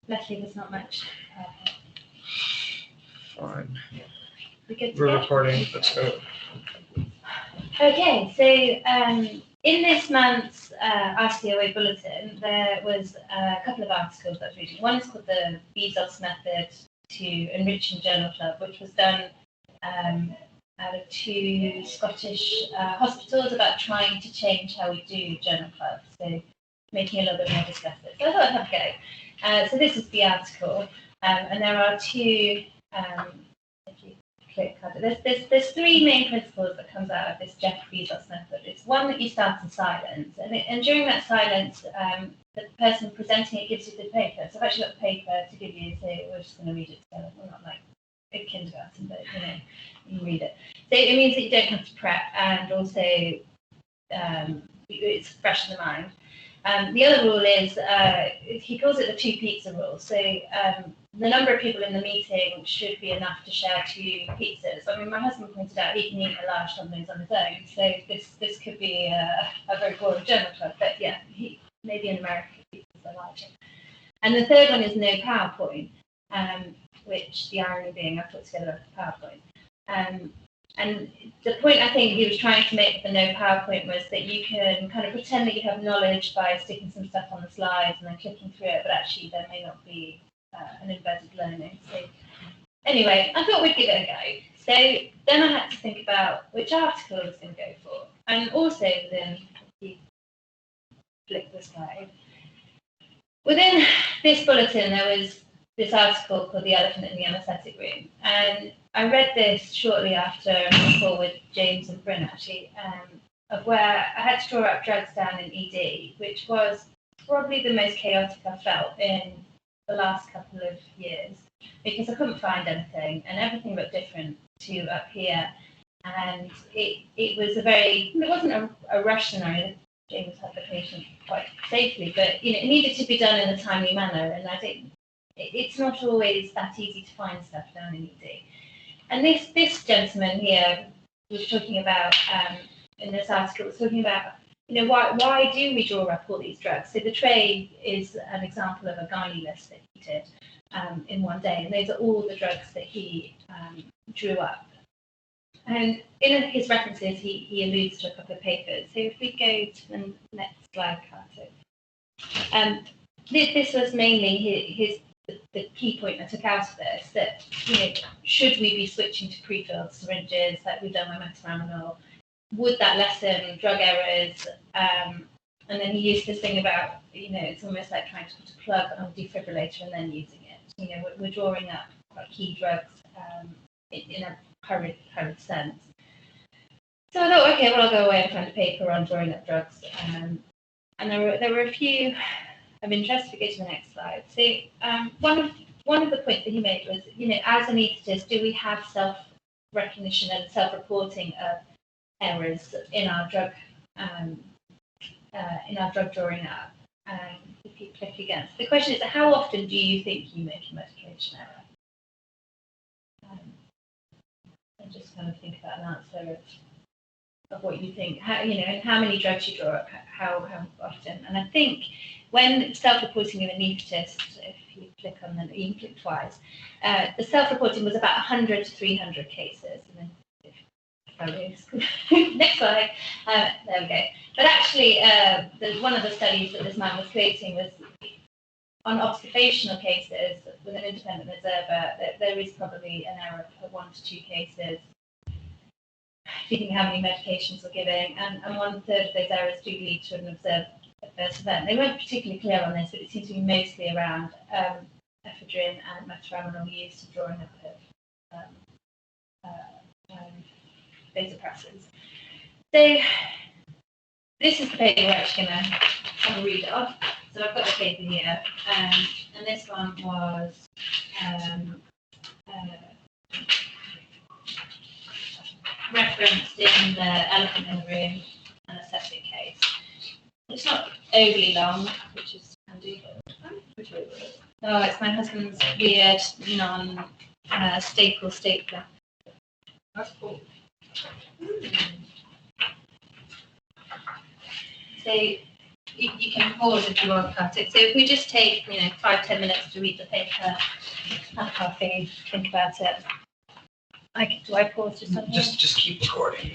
Luckily, there's not much. Fine. We're recording. Let's go. Okay, so in this month's RCOA bulletin, there was a couple of articles that I was reading. One is called the Bezos Method to Enriching Journal Club, which was done out of 2 Scottish hospitals about trying to change how we do journal clubs, so making it a little bit more discursive. So I thought I'd have a go. So this is the article, and there are 2. If you click on it, there's 3 main principles that comes out of this Jeff Bezos method. It's one that you start in silence, and during that silence, the person presenting it gives you the paper. So I've actually got the paper to give you, so we're just going to read it together. We're not like a kindergarten, but you can read it. So it means that you don't have to prep, and also it's fresh in the mind. The other rule is, he calls it the 2 pizza rule. So the number of people in the meeting should be enough to share 2 pizzas. I mean, my husband pointed out he can eat a large one of those on his own. So this could be a very boring journal club. But yeah, maybe in America, pizzas are larger. And the third one is no PowerPoint, which the irony being I've put together a PowerPoint. And the point I think he was trying to make with the no PowerPoint was that you can kind of pretend that you have knowledge by sticking some stuff on the slides and then clicking through it, but actually there may not be an embedded learning. So anyway, I thought we'd give it a go. So then I had to think about which article I was going to go for. And also then, if you flick the slide, within this bulletin there was this article called The Elephant in the Anaesthetic Room. And I read this shortly after a call with James and Bryn, actually, of where I had to draw up drugs down in ED, which was probably the most chaotic I've felt in the last couple of years, because I couldn't find anything, and everything looked different to up here. And it was it wasn't a rush scenario. James had the patient quite safely, but it needed to be done in a timely manner, and I think it's not always that easy to find stuff down in ED. And this gentleman here was talking about, in this article, was talking about, why do we draw up all these drugs? So the tray is an example of a gynae list that he did in one day, and those are all the drugs that he drew up. And in his references, he alludes to a couple of papers. So if we go to the next slide, Carter. This was mainly the key point I took out of this, that should we be switching to pre-filled syringes like we've done with metaraminol? Would that lessen drug errors? And then he used this thing about it's almost like trying to put a plug on a defibrillator and then using it. We're drawing up quite key drugs in a hurried sense. So I thought, okay, well, I'll go away and find a paper on drawing up drugs. And there were a few of interest. If we go to the next slide. So one of the points that he made was, as anaesthetists, do we have self-recognition and self-reporting of errors in our drug drawing up? If you click again, so the question is, how often do you think you make a medication error? And just kind of think about an answer of what you think, and how many drugs you draw up, how often. And I think when self-reporting of anaesthetists, if you click on them, you can click twice, the self-reporting was about 100 to 300 cases. And then, next slide, there we go. But actually, one of the studies that this man was creating was on observational cases with an independent observer. There is probably an error per 1 to 2 cases, thinking how many medications we're giving, and 1/3 of those errors do lead to an observed adverse event. They weren't particularly clear on this, but it seems to be mostly around ephedrine and metaraminol use of drawing up of vasopressors. So this is the paper we're actually going to have a read of. So I've got the paper here, and this one was referenced in the Elephant in the Room anaesthetic case. It's not overly long, which is handy. Oh, it's my husband's weird non stapler. That's cool. So you can pause if you want, cut it. So if we just take 5-10 minutes to read the paper, have coffee, think about it. Do I pause just on here? Just keep recording.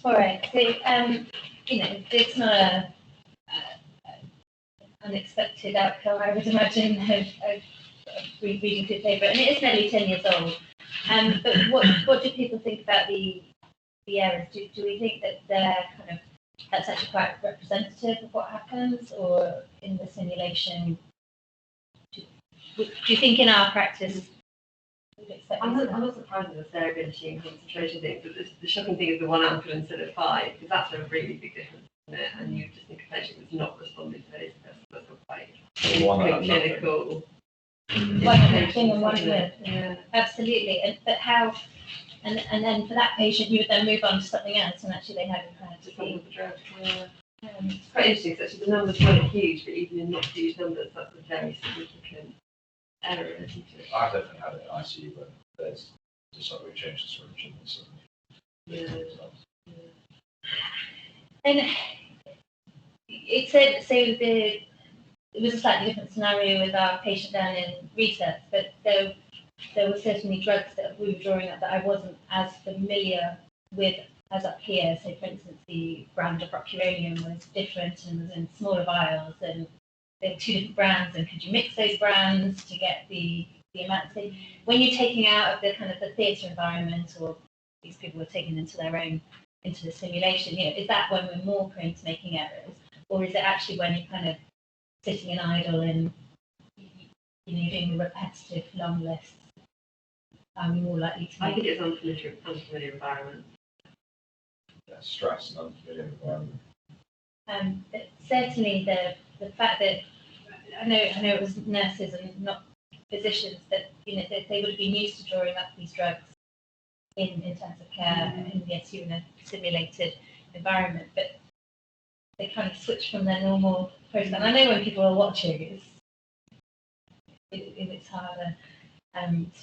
All right. So, it's not a unexpected outcome, I would imagine, of reading through the paper, and it is nearly 10 years old. But what do people think about the errors? Do we think that they're that's actually quite representative of what happens, or in the simulation? Do you think in our practice? I'm not surprised at the variability and concentration thing, but the shocking thing is the 1 ampule instead of 5, because that's a really big difference, isn't it? And you just think a patient that's not responding to those tests, that's not quite clinical. One thing and one with. Yeah. Absolutely. But how? And then for that patient, you would then move on to something else, and actually they hadn't had to see the drug. It's quite interesting, because actually the numbers weren't huge, but even in not huge numbers, that's a very significant error, isn't it? I've definitely had it in ICU when there's just like we changed the syringe and so. And it said it was a slightly different scenario with our patient down in research, but there were certainly drugs that we were drawing up that I wasn't as familiar with as up here. So, for instance, the brand of rocuronium was different and was in smaller vials, and there were 2 different brands. And could you mix those brands to get the amount? So, when you're taking out of the theatre environment, or these people were taken into the simulation, is that when we're more prone to making errors, or is it actually when you're sitting in idle and doing the repetitive long lists? I'm more likely to. I think it's unfamiliar environment. Yeah, stress and unfamiliar environment. But certainly the fact that I know it was nurses and not physicians that that they would have been used to drawing up these drugs in intensive care in the ICU in a simulated environment, but they switch from their normal process. And I know when people are watching, it's harder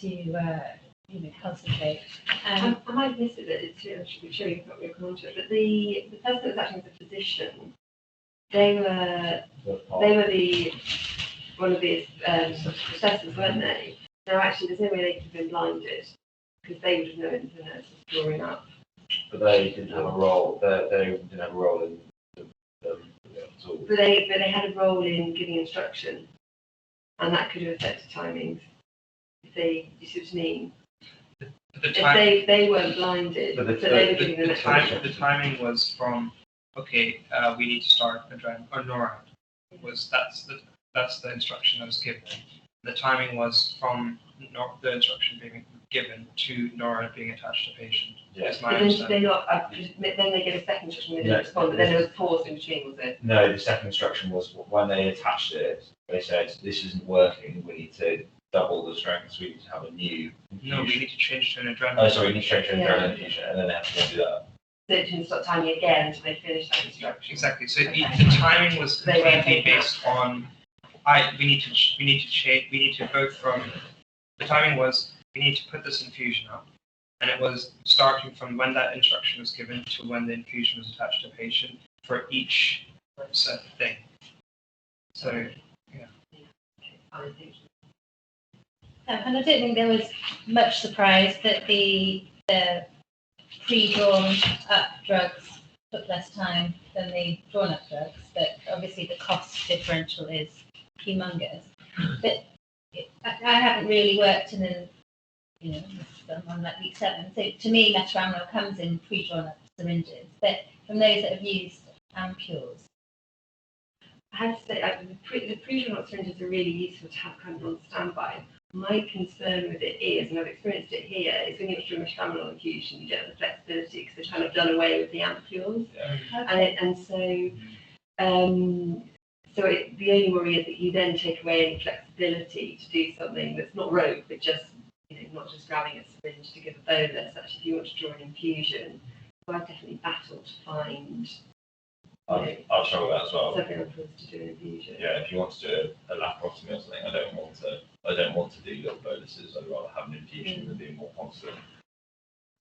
to concentrate. I might miss it. I'm sure you've got your comment to it, but the person that was acting as a physician, they were one of the assessors, weren't they? So actually, there's no way they could have been blinded, because they would have known the nurse was drawing up. But they didn't have a role. They didn't have a role in at all. But they had a role in giving instruction, and that could have affected timings. You see what I mean? If they weren't blinded, but the timing was from we need to start adrenaline or NORAD. That's the instruction that was given. The timing was from the instruction being given to NORAD being attached to patient. Yes. But then they get a second instruction when they didn't respond, but then there was pause in between, was it? No, the second instruction was when they attached it, they said, this isn't working, we need to double the strength, so we need to have a new infusion. No, we need to change to an adrenaline. Oh, sorry, we need to change to an adrenaline infusion, and then they have to do that. So it didn't stop timing again until they finished that instruction. Exactly. So the timing was completely based on we need to go from the timing was we need to put this infusion up, and it was starting from when that instruction was given to when the infusion was attached to a patient for each set thing. So yeah. And I don't think there was much surprise that the pre-drawn up drugs took less time than the drawn up drugs, but obviously the cost differential is humongous. But I haven't really worked in on like week 7, so to me metaraminol comes in pre-drawn up syringes, but from those that have used ampules, I have to say the pre-drawn up syringes are really useful to have on standby. My concern with it is, and I've experienced it here, is when you do a metaraminol infusion, you don't have the flexibility because they've done away with the ampules. Yeah. The only worry is that you then take away any flexibility to do something that's not rogue, but just not just grabbing a syringe to give a bolus. Actually, if you want to draw an infusion, so I've definitely battled to find. I'll struggle with that as well. Second ampules to do an infusion. Yeah, if you want to do a laparotomy or something, I don't want to do little boluses. I'd rather have an infusion and be more constant.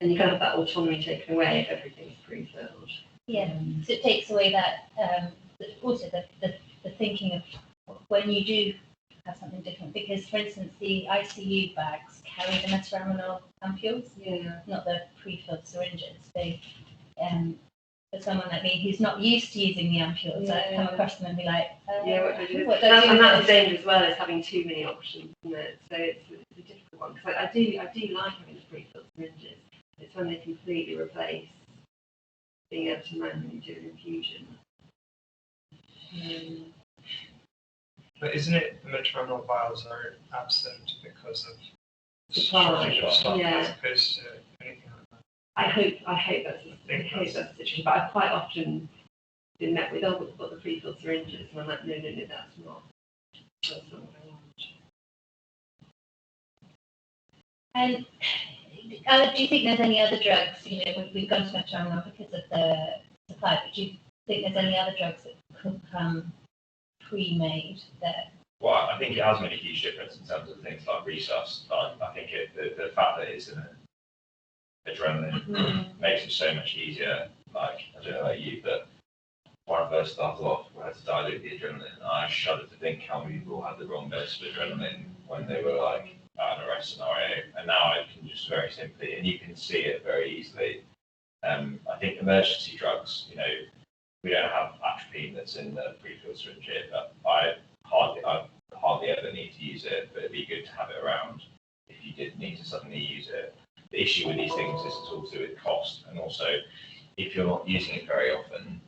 And you have that autonomy taken away if everything's pre-filled. Yeah, so it takes away that also the thinking of when you do have something different, because for instance the ICU bags carry the metaraminol ampules, not the pre-filled syringes. So for someone like me who's not used to using the ampules, I'd come across them and be like, what do I do? what do I do? And that's the danger as well, is having too many options, isn't it? So it's a difficult one, because I do like having the pre-filled syringes. It's when they completely replace being able to manually do an infusion. But isn't it the terminal vials are absent because of Supply, shortage of stock yeah. as opposed to anything like that? I hope that's the situation, but I've quite often been met with, oh, we've got the pre-filled syringes, and I'm like, no, that's not what I want. And do you think there's any other drugs? We've gone to metronidazole now because of the supply, but do you think there's any other drugs that could come pre-made that? Well, I think it has made a huge difference in terms of things like resus. But I think the fact that it's in adrenaline makes it so much easier. Like, I don't know about you, but when I first started off, we had to dilute the adrenaline. I shudder to think how many people had the wrong dose of adrenaline when they were like at an arrest scenario. And now I can just very simply, and you can see it very easily. I think emergency drugs, we don't have atropine that's in the pre-filled syringe here, but I hardly ever need to use it, but it'd be good to have it around if you did need to suddenly use it. The issue with these things is it's also with cost, and also if you're not using it very often,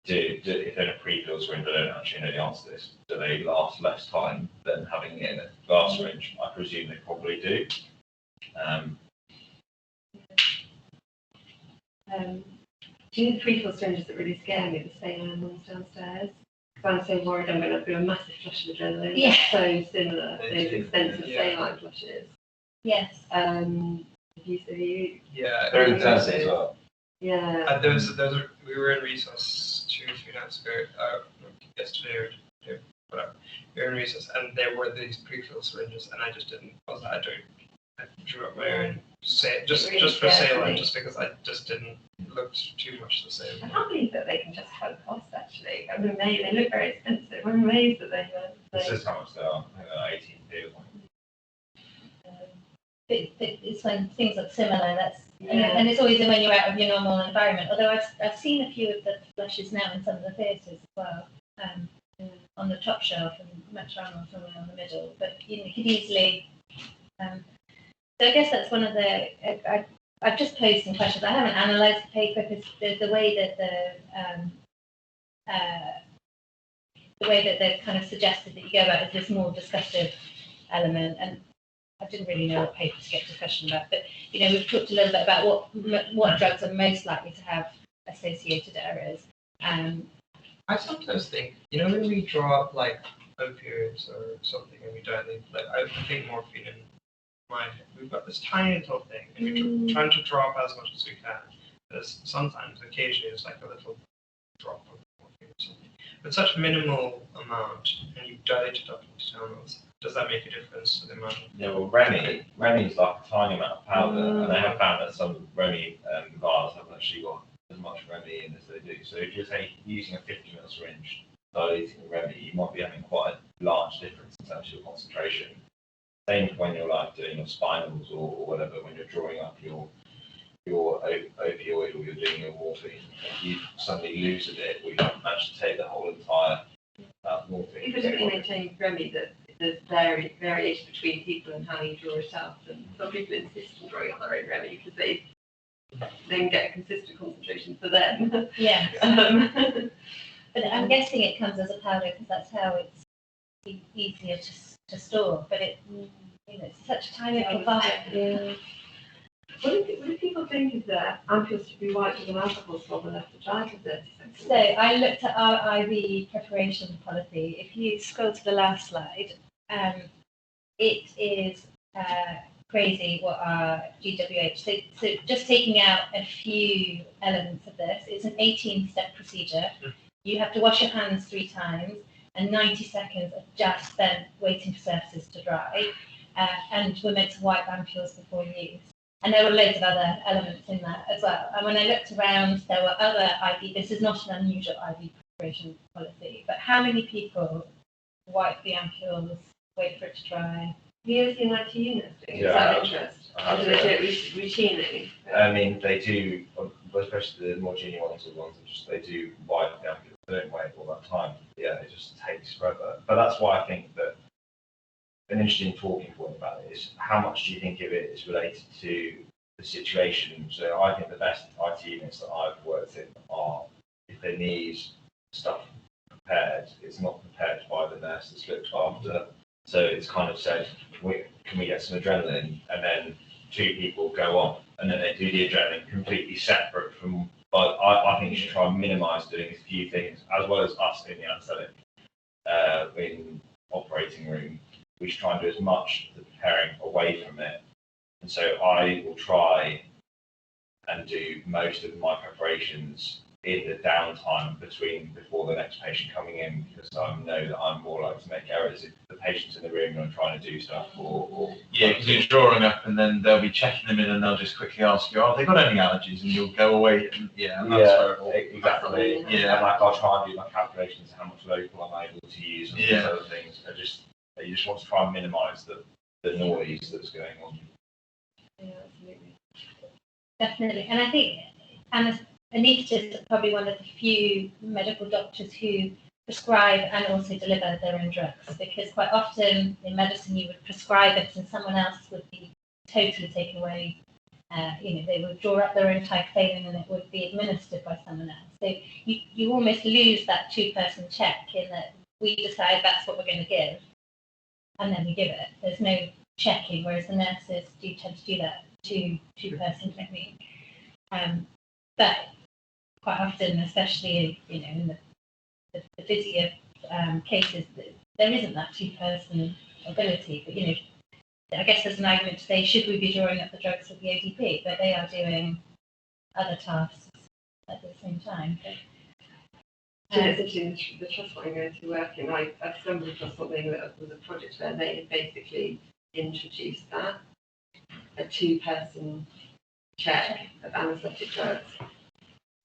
if they're in a pre-filled syringe, I don't actually know the answer to this, do they last less time than having it in a glass syringe? I presume they probably do. Do you know the pre-filled syringes that really scare me, the saline ones downstairs? Because I'm so worried I'm going to do a massive flush of adrenaline. Yeah. They're so similar, those expensive saline flushes. Yes. Have you? Yeah. They're intense as well. Yeah. We were in recess 2-3 nights ago, yesterday or whatever. We were in recess, and there were these pre-filled syringes, and I just didn't. I drew up my own just for saline, just because I just didn't look too much the same. I can't believe that they can justify the cost, actually. I mean, they look very expensive. I'm amazed that they were. This is how much they are. I think they're 18p or something. It's when things look similar. And it's always when you're out of your normal environment. Although I've seen a few of the flushes now in some of the theatres as well, on the top shelf and metronidazole somewhere on the middle. But you could easily. So I guess that's one of the. I've just posed some questions. I haven't analysed the paper because the way that they've kind of suggested that you go about is this more discussive element, and I didn't really know what paper to get discussion about. But we've talked a little bit about what drugs are most likely to have associated errors. I sometimes think, when we draw up like opioids or something and we dilate, like I think morphine and we've got this tiny little thing, and we're trying to draw up as much as we can. Because sometimes, occasionally, it's like a little drop of morphine or something. But such minimal amount, and you dilate it up into channels, does that make a difference to the amount? Yeah, well, Remi's like a tiny amount of powder, and they have found that some Remi vials haven't actually got as much Remi in as they do. So if you're using a 50ml syringe, diluting Remi, you might be having quite a large difference in terms of your concentration. Same when you're like doing your spinals or whatever, when you're drawing up your opioid or you're doing your morphine, if you suddenly lose a bit, or you haven't managed to take the whole entire morphine. You could definitely maintain Remi that there's variation between people and how you draw it up, and some people insist on drawing up their own Remi because they then get a consistent concentration for them. Yeah. But I'm guessing it comes as a powder because that's how it's easier to store. But it's such a tiny little vial. Yeah. What do people think of the ampules to be wiped with an alcohol swab and left to dry for 30 seconds? So I looked at our IV preparation policy. If you scroll to the last slide, it is crazy what our GWH. So just taking out a few elements of this, it's an 18-step procedure. You have to wash your hands 3 times, and 90 seconds are just spent waiting for surfaces to dry. And we're meant to wipe ampules before use. And there were loads of other elements in that as well. And when I looked around, there were other IV, this is not an unusual IV preparation policy, but how many people wipe the ampules, wait for it to dry? Have you ever seen IT units doing it? Yeah, Is that of interest? I have, Or do they do it routinely? I mean, they do especially the more junior ones, or the ones that just they do wide the ambulance, they don't wait all that time. Yeah, it just takes forever. But that's why I think that an interesting talking point about it is how much do you think of it is related to the situation? So I think the best IT units that I've worked in are if they need stuff prepared, it's not prepared by the nurse that's looked after. So it's kind of said, can we get some adrenaline? And then 2 people go on, and then they do the adrenaline completely separate from. But I think you should try and minimise doing a few things, as well as us in the anaesthetic in operating room. We should try and do as much of the preparing away from it. And so I will try and do most of my preparations in the downtime before the next patient coming in, because I know that I'm more likely to make errors if the patient's in the room and I'm trying to do stuff. Yeah, because you're drawing up and then they'll be checking them in and they'll just quickly ask you, have they got any allergies? And you'll go away and exactly. Yeah. And like I'll try and do my calculations of how much local I'm able to use and these other things. You just want to try and minimise the noise that's going on. Yeah, absolutely. Definitely. And I think anaesthetists are probably one of the few medical doctors who prescribe and also deliver their own drugs, because quite often in medicine you would prescribe it and someone else would be totally taken away. They would draw up their own typing and it would be administered by someone else. So you almost lose that 2-person check in that we decide that's what we're going to give and then we give it. There's no checking, whereas the nurses do tend to do that 2-person technique. But quite often, especially in the busier cases, there isn't that 2-person ability. But I guess there's an argument to say, should we be drawing up the drugs with the ODP? But they are doing other tasks at the same time. So essentially, the trust that I'm going to work in, I stumbled across something that was a project where they had basically introduced that, a 2-person check of anaesthetic drugs.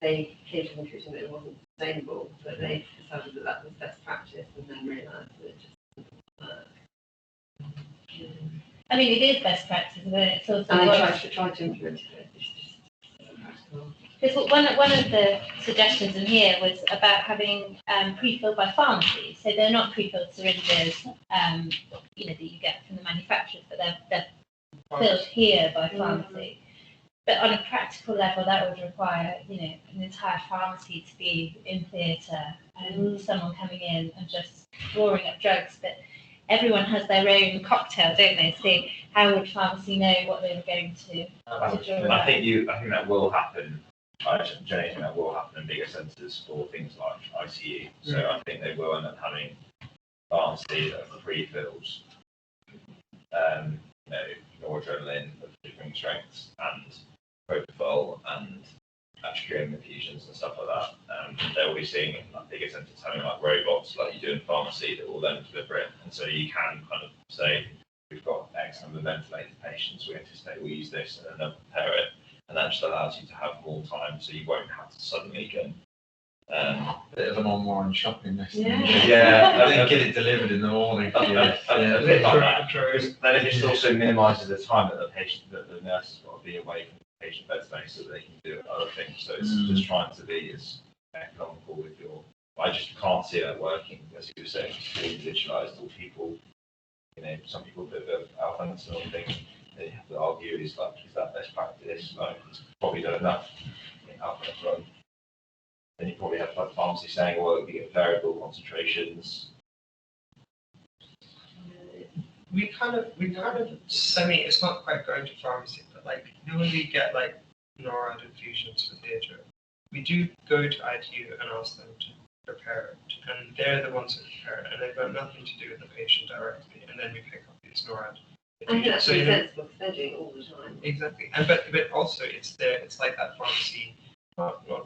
They came to the conclusion that it wasn't sustainable, but they decided that that was best practice and then realised that it just didn't work. I mean, it is best practice, but it's also. And I tried to implement it, it's just isn't practical. Because one of the suggestions in here was about having pre-filled by pharmacy. So they're not pre-filled syringes, that you get from the manufacturers, but they're filled here by pharmacy. But on a practical level, that would require, an entire pharmacy to be in theatre and someone coming in and just drawing up drugs. But everyone has their own cocktail, don't they? So how would pharmacy know what they were going to draw I up? think that will happen. I generally think that will happen in bigger centres for things like ICU. So I think they will end up having pharmacy that are pre-filled, noradrenaline of different strengths and propofol and atrium infusions and stuff like that. They'll be seeing in like bigger centres having like robots like you do in pharmacy that will then deliver it. And so you can kind of say, we've got X number of ventilated patients, we anticipate we'll use this, and then they'll prepare it. And that just allows you to have more time, so you won't have to suddenly go. Bit of an online shopping list. Yeah, I think get it delivered in the morning. A bit like that. Then it just also minimises the time that the nurse has got to be away from the patient bed space so that they can do other things. So it's just trying to be as economical with your. I just can't see that working, as you were saying, just individualised. All people, some people do the alpha thing. They have to argue is that best practice? Like, it's probably done enough in alpha run. Then you probably have like pharmacy saying, well, you get variable concentrations. We kind of it's not quite going to pharmacy, but when we get NORAD infusions for theatre, we do go to ITU and ask them to prepare it, and they're the ones who prepare it, and they've got nothing to do with the patient directly, and then we pick up these NORAD. I think that's sensible because they're doing it all the time. Exactly, and but also it's like that pharmacy,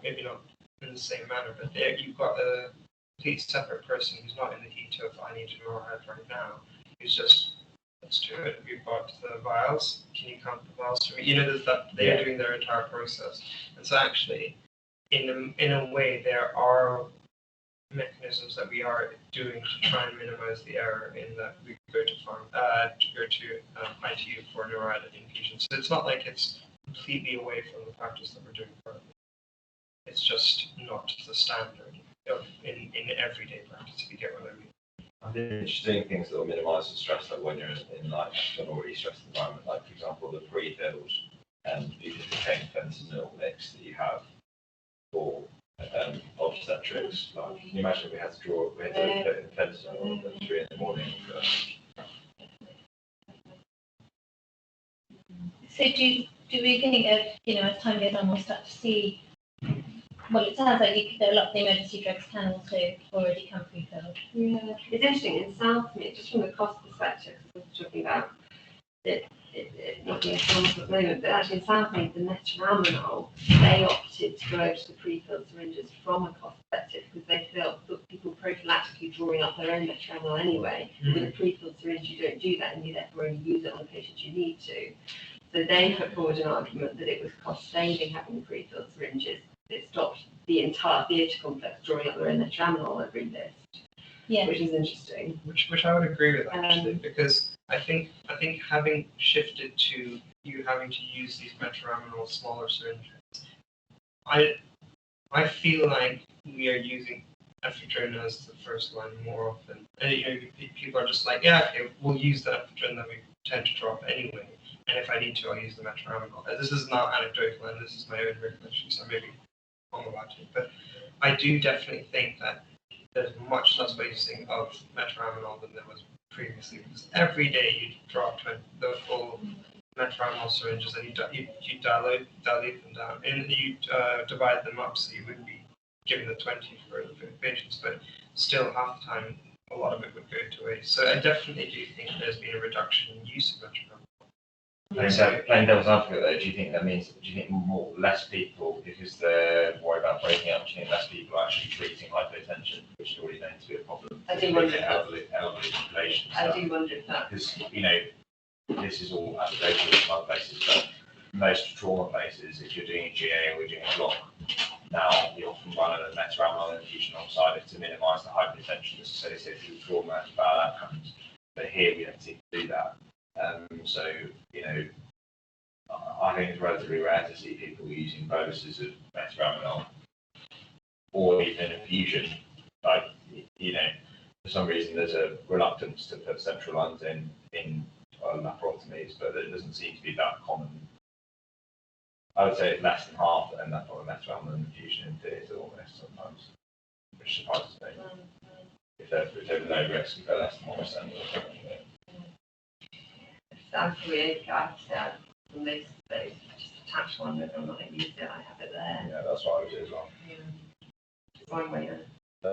maybe not in the same manner, but there you've got a complete separate person who's not in the heat of I need to NORAD right now. Who's just, let's do it. We've got the vials. Can you count the vials for me? There's that they're doing their entire process, and so actually, in a way, there are mechanisms that we are doing to try and minimize the error in that we go to ITU for NORAD infusion. So it's not like it's completely away from the practice that we're doing currently. It's just not the standard in everyday practice, if you get what I mean. I think interesting things that will minimise the stress, like when you're in like an already stressed environment, like for example the pre-filled butyl fentanyl mix that you have for obstetrics. Like, can you imagine if we had to put in fentanyl at 3 in the morning? So do we think as time goes on we'll start to see, well, it sounds like a lot of the emergency drugs can also already come pre-filled. Yeah, it's interesting. In Southmead, just from the cost perspective, we're talking about it not being economical at the moment, but actually in Southmead, the metaraminol, they opted to go to the pre-filled syringes from a cost perspective because they felt that people prophylactically drawing up their own metaraminol anyway. With a pre-filled syringe, you don't do that, and you therefore only use it on the patients you need to. So they put forward an argument that it was cost saving having the pre-filled syringes. It stopped the entire theatre complex drawing up their own metaraminol every list, which is interesting. Which I would agree with actually, because I think having shifted to you having to use these metaraminol smaller syringes, I feel like we are using ephedrine as the first line more often, and people are just like, yeah, okay, we'll use the ephedrine that we tend to drop anyway, and if I need to, I'll use the metaraminol. This is not anecdotal, and this is my own recollection, so maybe wrong about it, but I do definitely think that there's much less wasting of metaraminol than there was previously, because every day you drop the full metaraminol syringes and you dilute them down, and you divide them up so you wouldn't be giving the 20 for the patients, but still half the time a lot of it would go to waste. So I definitely do think there's been a reduction in use of metaraminol. Playing devil's advocate though, do you think less people, because they're worried about breaking up, do you think less people are actually treating hypertension, which is already known to be a problem? I do wonder elderly population. I do wonder if that. Because, this is all anecdotal in other places, but most trauma places, if you're doing a GA or you're doing a block, now you often run a metaraminol infusion alongside it to minimise the hypertension that's associated with trauma and bad outcomes. But here we don't seem to do that. So, I think it's relatively rare to see people using boluses of metaraminol or even infusion. Like, for some reason there's a reluctance to put central lines in laparotomies, but it doesn't seem to be that common. I would say it's less than half that end up on a metaraminol infusion in theatre almost sometimes, which surprises me. If they're low risk, they're less than 1%. I'm creative, I have from those just attach one with them, not use it, I have it there. Yeah, that's what I would do as well. It's one way to But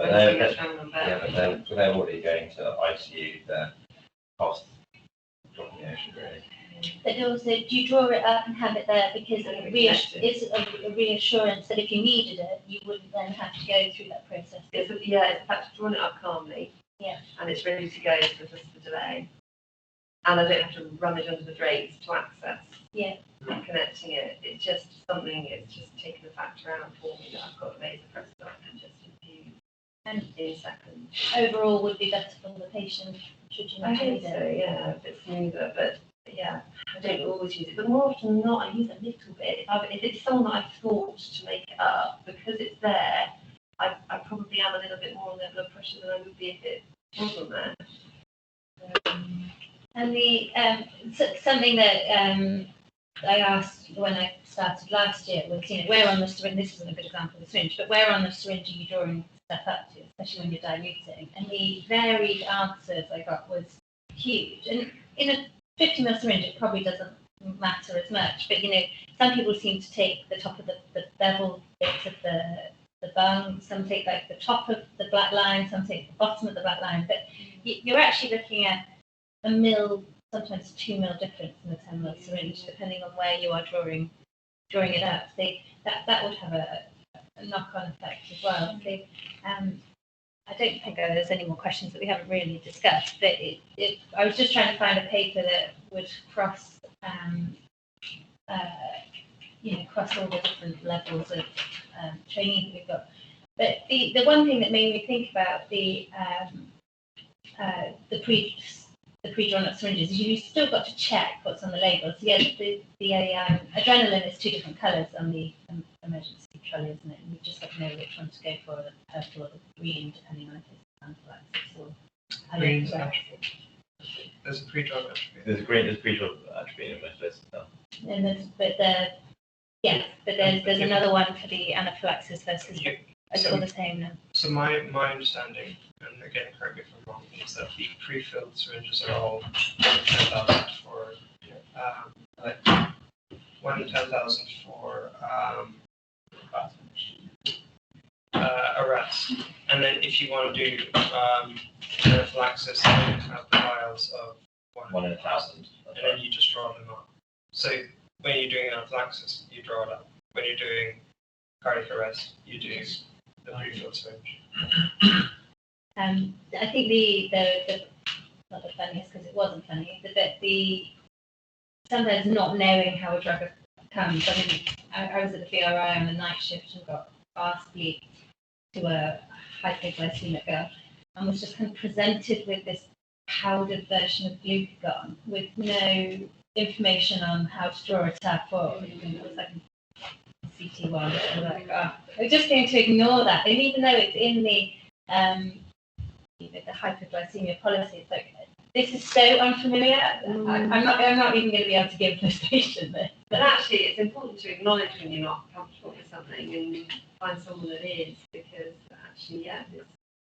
they're already going to ICU, their cost dropping the ocean really. But also, do you draw it up and have it there because it's a reassurance that if you needed it, you wouldn't then have to go through that process? It's the fact of drawing it up calmly. Yeah. And it's ready to go for just the delay. And I don't have to rummage under the drapes to access. Yeah. Connecting it. It's just something, it's just taking the factor out for me that I've got laser press up and just infuse in seconds. Overall would be better for the patient, should you I not think use so, it? yeah, a bit smoother, but yeah, I don't always use it. But more often than not, I use a little bit. If it's someone that I've thought to make it up, because it's there, I probably am a little bit more on their blood pressure than I would be if it wasn't there. And the something that I asked when I started last year was, where on the syringe, this isn't a good example of the syringe, but where on the syringe are you drawing stuff up to, especially when you're diluting? And the varied answers I got was huge. And in a 50 ml syringe, it probably doesn't matter as much, but some people seem to take the top of the bevel bits of the bung, some take like the top of the black line, some take the bottom of the black line, but you're actually looking at a mil, sometimes 2 mil difference in the 10 ml syringe, depending on where you are drawing it up. So that would have a knock-on effect as well. So I don't think there's any more questions that we haven't really discussed, but I was just trying to find a paper that would cross cross all the different levels of training that we've got. But the one thing that made me think about the the pre-drawn up syringes is you've still got to check what's on the label. So yes, the adrenaline is 2 different colours on the emergency trolley, isn't it? And you've just got to know which one to go for, the purple or the green, depending on if it's anaphylaxis or Green's allergic. There's a pre-drug attribute. There's a pre-drug attribute in most places now. And there's another one for the anaphylaxis versus it's all the same now. So my understanding, and again, correct me if I'm wrong, is that the pre-filled syringes are all 10,000 for, 1 in 10,000 for arrest. And then if you want to do anaphylaxis, then you have the vials of 1 in 1,000. And then you just draw them up. So when you're doing anaphylaxis, you draw it up. When you're doing cardiac arrest, you do the pre-filled syringe. I think the not the funniest because it wasn't funny, but the sometimes not knowing how a drug comes. I mean, I was at the VRI on a night shift and got fast leaked to a hypoglycemic girl and was just kind of presented with this powdered version of glucagon with no information on how to draw it up or anything. It was like CT1. And like, we're just going to ignore that. And even though it's in the hypoglycemia policy, it's like, this is so unfamiliar. I'm not even going to be able to give this patient this. But actually, it's important to acknowledge when you're not comfortable with something and find someone that is, because actually,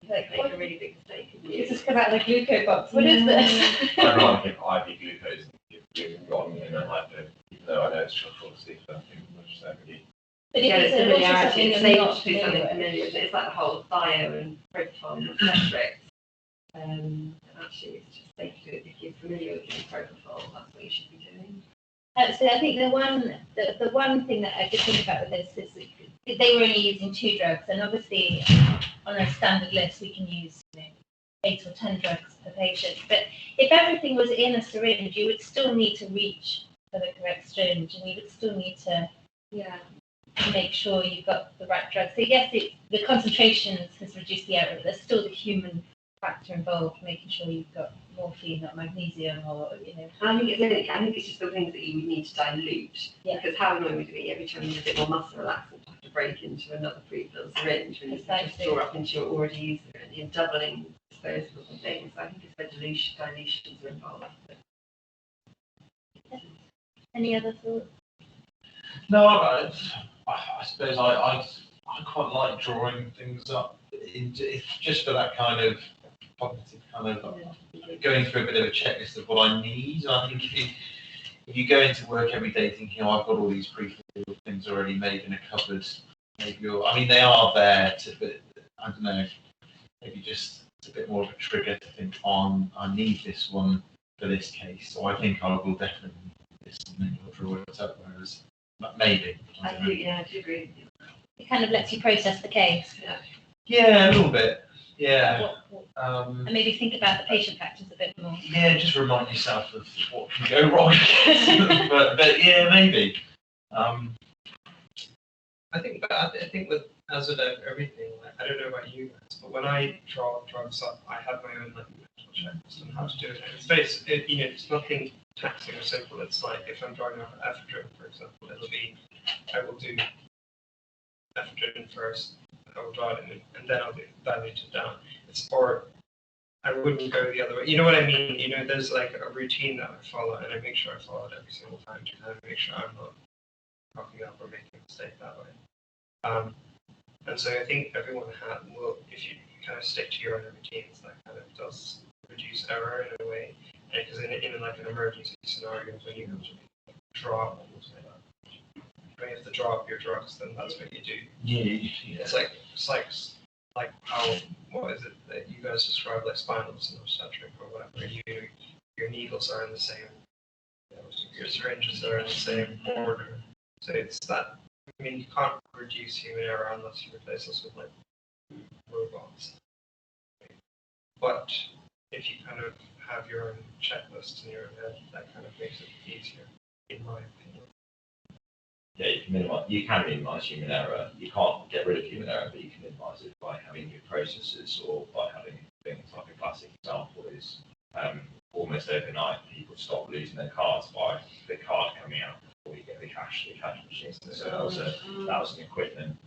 it's like make a really big mistake. This has come out of the glucobox. What is this? I'd rather give IV glucose and give glucagon in a hypo, even though I know it's short policy, but I think we'll just say really. But Yeah, if it's it's also familiarity. something It's you're safe not to do something familiar with. familiar. It's like the whole bio and propofol metrics. Actually, it's just safe to do it if you're familiar with doing propofol. That's what you should be doing. So I think the one thing that I did think about with this is that they were only using 2 drugs, and obviously on a standard list we can use 8 or 10 drugs per patient. But if everything was in a syringe, you would still need to reach for the correct syringe, and you would still need to make sure you've got the right drug. So yes, the concentrations has reduced the error, but there's still the human factor involved, making sure you've got morphine, not magnesium, or I think it's just the things that you would need to dilute. Yeah. Because how annoying would it be every time you need a bit more muscle relaxant to have to break into another pre-filled syringe when you can just draw up into your already used and you're doubling disposables and things. So I think it's where dilutions are involved. Any other thoughts? No, I suppose I quite like drawing things up just for that kind of cognitive kind of going through a bit of a checklist of what I need. And I think if you go into work every day thinking, I've got all these pre-filled things already made in a cupboard, maybe they are there but I don't know, maybe just it's a bit more of a trigger to think on, I need this one for this case. So I think I will definitely need this and then you'll draw it up, whereas maybe. I do agree. It kind of lets you process the case. Yeah, a little bit. Yeah. And maybe think about the patient factors a bit more. Yeah, just remind yourself of what can go wrong. but yeah, maybe. I think with as with everything, I don't know about you guys, but when I draw drugs up, I have my own mental checklist on how to do it. And it's nothing taxing or simple. It's like if I'm drawing up ephedrine, for example, it'll be I will do ephedrine first. I will draw it in, and then I'll dilute it down. Or I wouldn't go the other way. You know what I mean? There's like a routine that I follow, and I make sure I follow it every single time to kind of make sure I'm not fucking up or making a mistake that way. And so I think everyone will, if you kind of stick to your own routines, that kind of does reduce error in a way. Because in like an emergency scenario, when you have to draw up, when you have to draw up your drugs, then that's what you do. Yeah. It's like how, what is it that you guys describe, like spinals and obstetric or whatever, your needles are in the same, your syringes are in the same order. So it's that, you can't reduce human error unless you replace us with like robots. But if you kind of have your own checklists in your own head, that kind of makes it easier, in my opinion. Yeah, you can minimize human error. You can't get rid of human error, but you can minimize it by having new processes or by having things like a classic example is almost almost overnight, people stop losing their cards by the card coming out before you get the cash machine. So that was an equipment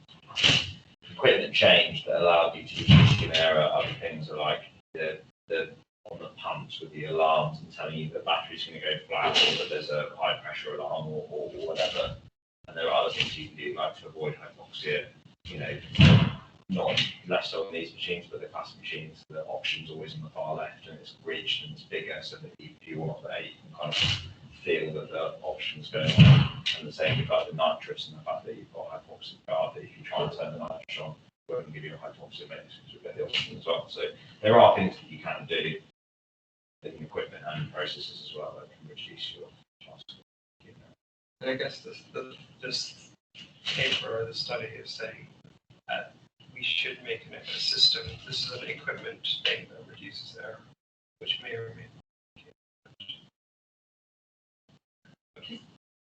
change that allowed you to reduce human error. Other things are like the on the pumps with the alarms and telling you the battery's going to go flat or that there's a high pressure alarm or whatever. And there are other things you can do, like to avoid hypoxia, not less so on these machines, but the classic machines, the option's always on the far left and it's bridged and it's bigger, so that if you want there, you can kind of feel that the option's going on. And the same with like the nitrous and the fact that you've got a hypoxic guard, that if you try and turn the nitrous on, it won't give you a hypoxic mix because you'll get the option as well. So there are things that you can do in equipment and processes as well that can reduce your chances. And I guess this paper or the study is saying that we should make a system. This is an equipment thing that reduces error, which may or may not.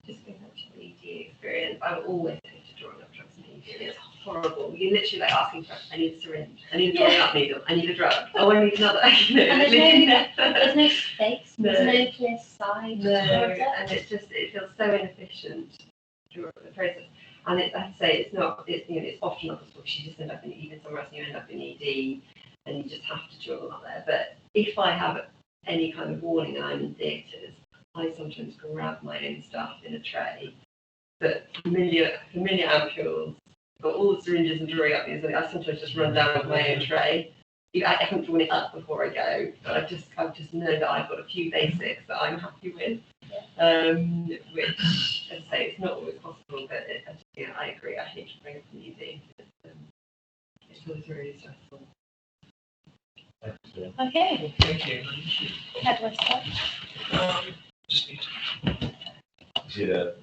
Just going back to the ED experience, I'm always hated drawing up drugs in ED. It's horrible. You're literally like asking for, I need a syringe, I need a drawing up needle, I need a drug, oh, I need another. And there's no space, No. there's no clear side. No, and it feels so inefficient during the process. And I'd say it's often not possible because you just end up even somewhere else and you end up in ED and you just have to draw them up there. But if I have any kind of warning and I'm in theatres, I sometimes grab my own stuff in a tray. But familiar ampules, got all the syringes and drawing up these, I sometimes just run down with my own tray. I haven't drawn it up before I go, but I just know that I've got a few basics that I'm happy with. Which, as I say, it's not always possible, but I agree. I hate to bring up an ED. It's always really stressful. Okay, Thank you. how do I start? Just need to See the